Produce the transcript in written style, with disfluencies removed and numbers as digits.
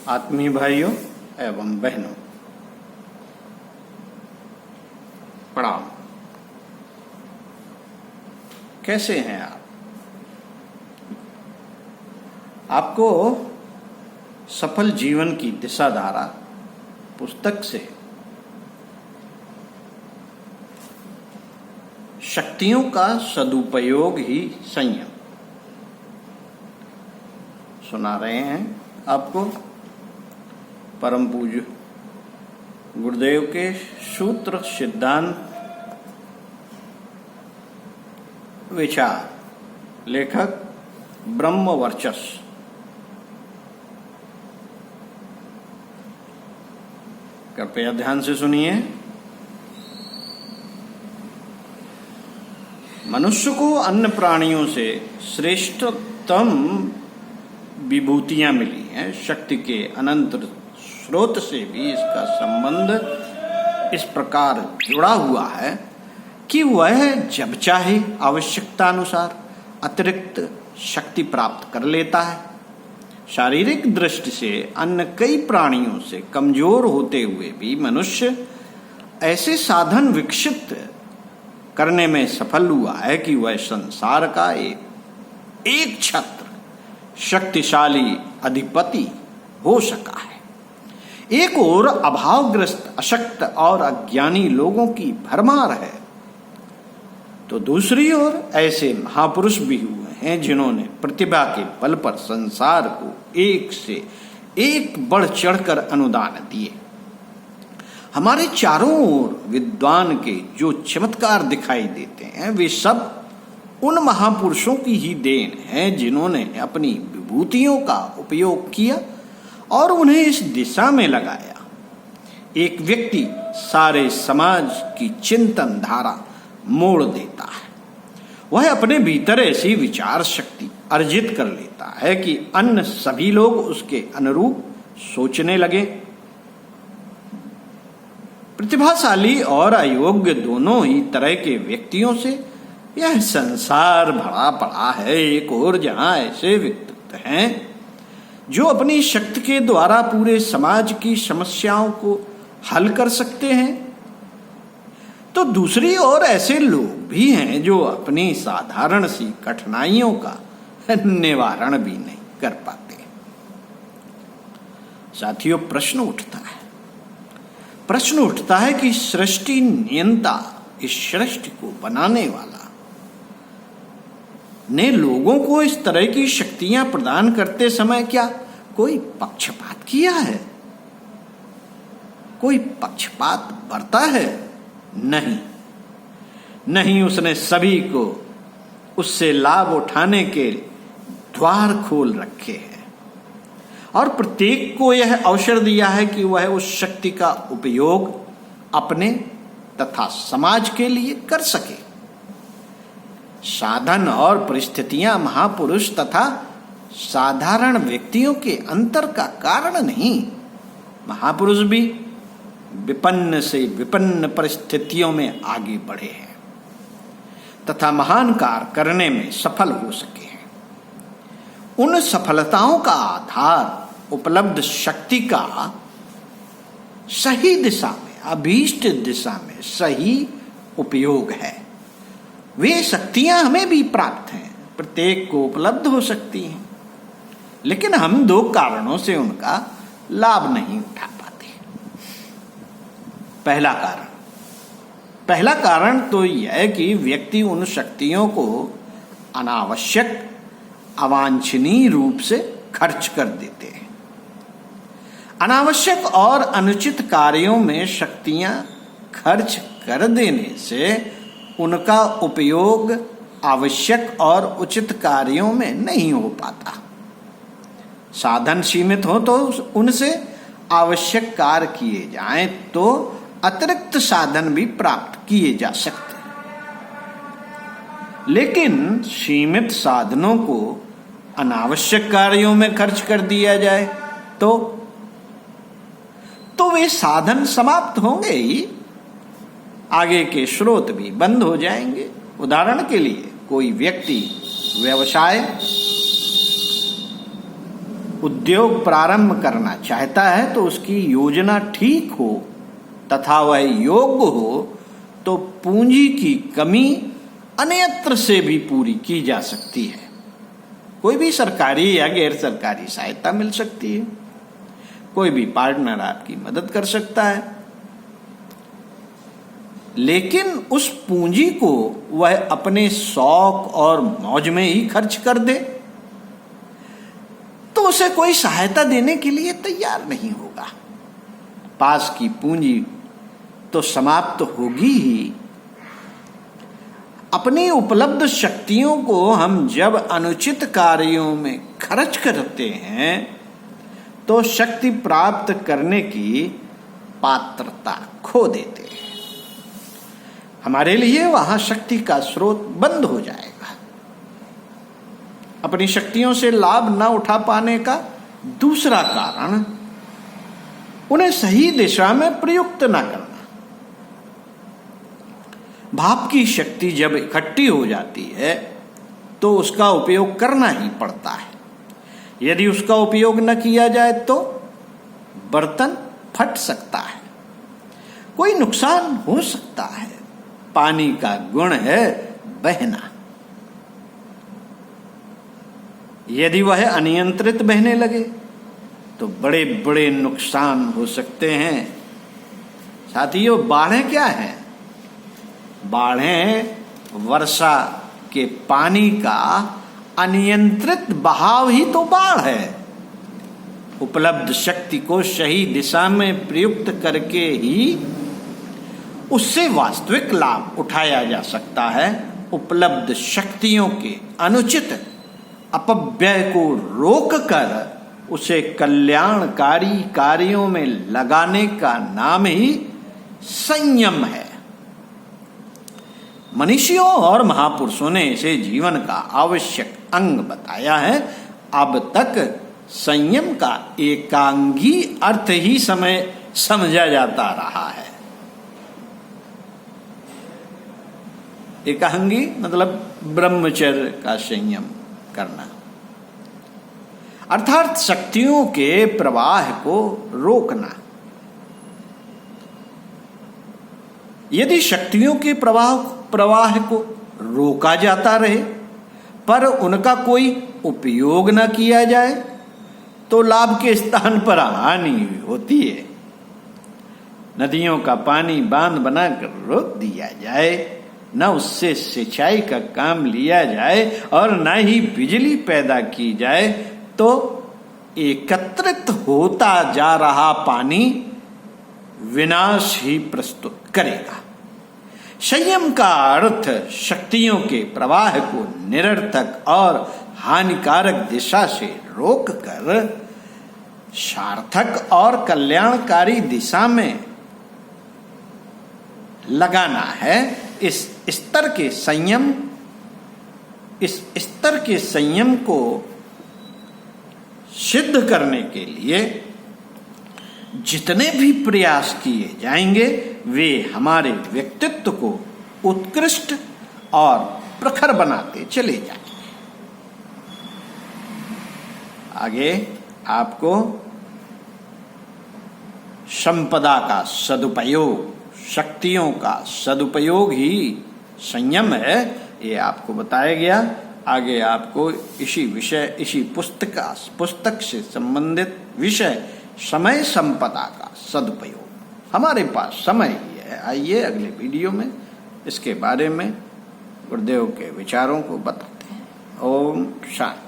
आत्मीय भाइयों एवं बहनों, प्रणाम। कैसे हैं आप? आपको सफल जीवन की दिशाधारा पुस्तक से शक्तियों का सदुपयोग ही संयम सुना रहे हैं। आपको परम पूज्य गुरुदेव के सूत्र सिद्धांत विचार, लेखक ब्रह्म वर्चस्व। कृपया ध्यान से सुनिए। मनुष्य को अन्य प्राणियों से श्रेष्ठतम विभूतियां मिली हैं। शक्ति के अनंत स्रोत से भी इसका संबंध इस प्रकार जुड़ा हुआ है कि वह जब चाहे आवश्यकतानुसार अतिरिक्त शक्ति प्राप्त कर लेता है। शारीरिक दृष्टि से अन्य कई प्राणियों से कमजोर होते हुए भी मनुष्य ऐसे साधन विकसित करने में सफल हुआ है कि वह संसार का एक छत्र शक्तिशाली अधिपति हो सका है। एक ओर अभावग्रस्त, अशक्त और अज्ञानी लोगों की भरमार है, तो दूसरी ओर ऐसे महापुरुष भी हुए हैं जिन्होंने प्रतिभा के बल पर संसार को एक से एक बढ़ चढ़कर अनुदान दिए। हमारे चारों ओर विद्वान के जो चमत्कार दिखाई देते हैं वे सब उन महापुरुषों की ही देन है जिन्होंने अपनी विभूतियों का उपयोग किया और उन्हें इस दिशा में लगाया। एक व्यक्ति सारे समाज की चिंतन धारा मोड़ देता है। वह अपने भीतर ऐसी विचार शक्ति अर्जित कर लेता है कि अन्य सभी लोग उसके अनुरूप सोचने लगे। प्रतिभाशाली और अयोग्य दोनों ही तरह के व्यक्तियों से यह संसार भरा पड़ा है। एक और जहां ऐसे व्यक्तित्व हैं जो अपनी शक्ति के द्वारा पूरे समाज की समस्याओं को हल कर सकते हैं, तो दूसरी ओर ऐसे लोग भी हैं जो अपनी साधारण सी कठिनाइयों का निवारण भी नहीं कर पाते। साथियों, प्रश्न उठता है कि सृष्टि नियंता, इस सृष्टि को बनाने वाला ने लोगों को इस तरह की शक्तियां प्रदान करते समय क्या कोई पक्षपात किया है? कोई पक्षपात बरता है? नहीं, उसने सभी को उससे लाभ उठाने के द्वार खोल रखे हैं और प्रत्येक को यह अवसर दिया है कि वह उस शक्ति का उपयोग अपने तथा समाज के लिए कर सके। साधन और परिस्थितियां महापुरुष तथा साधारण व्यक्तियों के अंतर का कारण नहीं। महापुरुष भी विपन्न से विपन्न परिस्थितियों में आगे बढ़े हैं तथा महान कार्य करने में सफल हो सके हैं। उन सफलताओं का आधार उपलब्ध शक्ति का सही दिशा में, अभीष्ट दिशा में सही उपयोग है। वे शक्तियां हमें भी प्राप्त हैं, प्रत्येक को उपलब्ध हो सकती हैं, लेकिन हम दो कारणों से उनका लाभ नहीं उठा पाते। पहला कारण तो यह है कि व्यक्ति उन शक्तियों को अनावश्यक, अवांछनीय रूप से खर्च कर देते हैं। अनावश्यक और अनुचित कार्यों में शक्तियां खर्च कर देने से उनका उपयोग आवश्यक और उचित कार्यों में नहीं हो पाता। साधन सीमित हो तो उनसे आवश्यक कार्य किए जाएं तो अतिरिक्त साधन भी प्राप्त किए जा सकते हैं, लेकिन सीमित साधनों को अनावश्यक कार्यों में खर्च कर दिया जाए तो वे साधन समाप्त होंगे ही, आगे के स्रोत भी बंद हो जाएंगे। उदाहरण के लिए कोई व्यक्ति व्यवसाय उद्योग प्रारंभ करना चाहता है तो उसकी योजना ठीक हो तथा वह योग्य हो तो पूंजी की कमी अन्यत्र से भी पूरी की जा सकती है। कोई भी सरकारी या गैर सरकारी सहायता मिल सकती है, कोई भी पार्टनर आपकी मदद कर सकता है, लेकिन उस पूंजी को वह अपने शौक और मौज में ही खर्च कर दे तो उसे कोई सहायता देने के लिए तैयार नहीं होगा। पास की पूंजी तो समाप्त होगी ही। अपनी उपलब्ध शक्तियों को हम जब अनुचित कार्यों में खर्च करते हैं तो शक्ति प्राप्त करने की पात्रता खो देते हैं। हमारे लिए वहां शक्ति का स्रोत बंद हो जाएगा। अपनी शक्तियों से लाभ न उठा पाने का दूसरा कारण उन्हें सही दिशा में प्रयुक्त न करना। भाव की शक्ति जब इकट्ठी हो जाती है तो उसका उपयोग करना ही पड़ता है। यदि उसका उपयोग न किया जाए तो बर्तन फट सकता है, कोई नुकसान हो सकता है। पानी का गुण है बहना। यदि वह अनियंत्रित बहने लगे तो बड़े बड़े नुकसान हो सकते हैं। साथियों, बाढ़ें क्या है? बाढ़ें वर्षा के पानी का अनियंत्रित बहाव ही तो बाढ़ है। उपलब्ध शक्ति को सही दिशा में प्रयुक्त करके ही उससे वास्तविक लाभ उठाया जा सकता है। उपलब्ध शक्तियों के अनुचित अपव्यय को रोककर उसे कल्याणकारी कार्यों में लगाने का नाम ही संयम है। मनीषियों और महापुरुषों ने इसे जीवन का आवश्यक अंग बताया है। अब तक संयम का एकांगी अर्थ ही समझा जाता रहा है। एकांगी मतलब ब्रह्मचर्य का संयम करना, अर्थात शक्तियों के प्रवाह को रोकना। यदि शक्तियों के प्रवाह को रोका जाता रहे पर उनका कोई उपयोग न किया जाए तो लाभ के स्थान पर हानि होती है। नदियों का पानी बांध बनाकर रोक दिया जाए, न उससे सिंचाई का काम लिया जाए और न ही बिजली पैदा की जाए तो एकत्रित होता जा रहा पानी विनाश ही प्रस्तुत करेगा। संयम का अर्थ शक्तियों के प्रवाह को निरर्थक और हानिकारक दिशा से रोककर सार्थक और कल्याणकारी दिशा में लगाना है। इस स्तर के संयम को सिद्ध करने के लिए जितने भी प्रयास किए जाएंगे वे हमारे व्यक्तित्व को उत्कृष्ट और प्रखर बनाते चले जाएंगे। आगे आपको संपदा का सदुपयोग, शक्तियों का सदुपयोग ही संयम है, ये आपको बताया गया। आगे आपको इसी पुस्तक से संबंधित विषय समय संपदा का सदुपयोग, हमारे पास समय ही है। आइए अगले वीडियो में इसके बारे में गुरुदेव के विचारों को बताते हैं। ओम शांति।